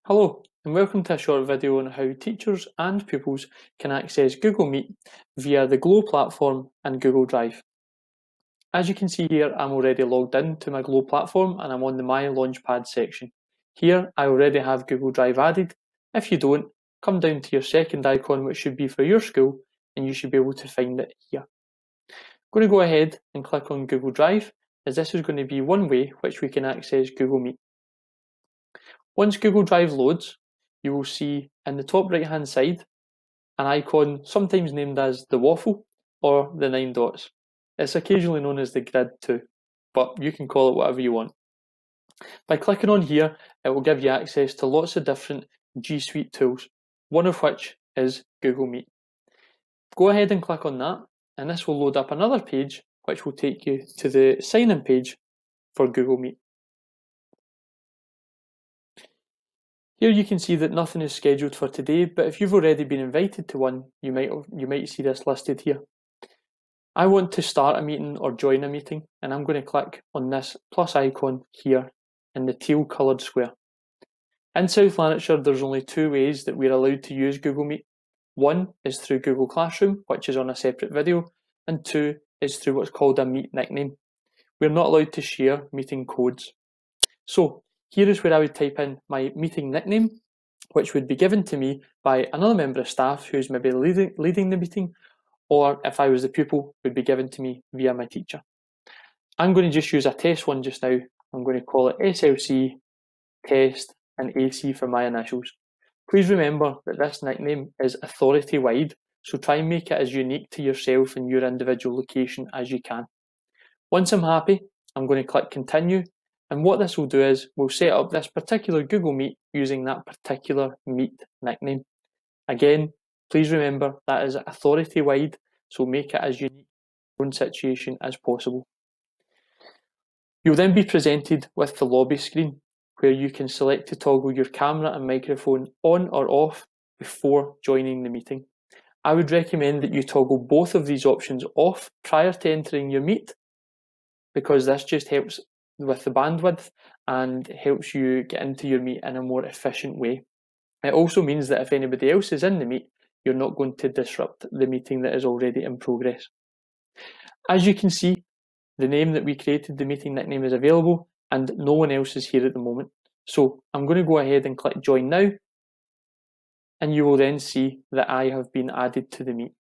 Hello, and welcome to a short video on how teachers and pupils can access Google Meet via the Glow platform and Google Drive. As you can see here, I'm already logged in to my Glow platform and I'm on the My Launchpad section. Here, I already have Google Drive added. If you don't, come down to your second icon, which should be for your school, and you should be able to find it here. I'm going to go ahead and click on Google Drive, as this is going to be one way which we can access Google Meet. Once Google Drive loads, you will see in the top right hand side an icon sometimes named as the waffle or the 9 dots. It's occasionally known as the grid too, but you can call it whatever you want. By clicking on here, it will give you access to lots of different G Suite tools, one of which is Google Meet. Go ahead and click on that, and this will load up another page which will take you to the sign-in page for Google Meet. Here you can see that nothing is scheduled for today, but if you've already been invited to one, you might see this listed here. I want to start a meeting or join a meeting, and I'm going to click on this plus icon here in the teal coloured square. In South Lanarkshire, there's only two ways that we're allowed to use Google Meet. One is through Google Classroom, which is on a separate video, and two is through what's called a Meet nickname. We're not allowed to share meeting codes. So here is where I would type in my meeting nickname, which would be given to me by another member of staff who's maybe leading the meeting, or if I was the pupil, would be given to me via my teacher. I'm going to just use a test one just now. I'm going to call it SLC, Test, and AC for my initials. Please remember that this nickname is authority-wide, so try and make it as unique to yourself and your individual location as you can. Once I'm happy, I'm going to click Continue, and what this will do is we'll set up this particular Google Meet using that particular Meet nickname. Again, please remember that is authority-wide, so make it as unique to your own situation as possible. You'll then be presented with the lobby screen, where you can select to toggle your camera and microphone on or off before joining the meeting. I would recommend that you toggle both of these options off prior to entering your Meet, because this just helps with the bandwidth and helps you get into your Meet in a more efficient way. It also means that if anybody else is in the Meet, you're not going to disrupt the meeting that is already in progress. As you can see, the name that we created, the meeting nickname, is available and no one else is here at the moment. So I'm going to go ahead and click Join Now, and you will then see that I have been added to the Meet.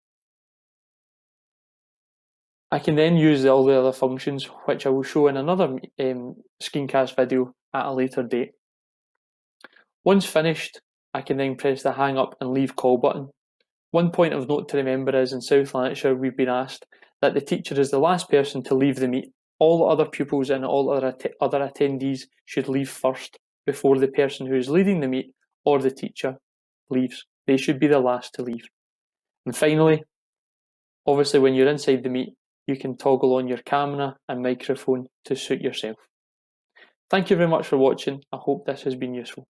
I can then use all the other functions, which I will show in another screencast video at a later date. Once finished, I can then press the hang up and leave call button. One point of note to remember is in South Lanarkshire, we've been asked that the teacher is the last person to leave the Meet. All other pupils and all other attendees should leave first before the person who is leading the Meet or the teacher leaves. They should be the last to leave. And finally, obviously when you're inside the Meet, you can toggle on your camera and microphone to suit yourself. Thank you very much for watching. I hope this has been useful.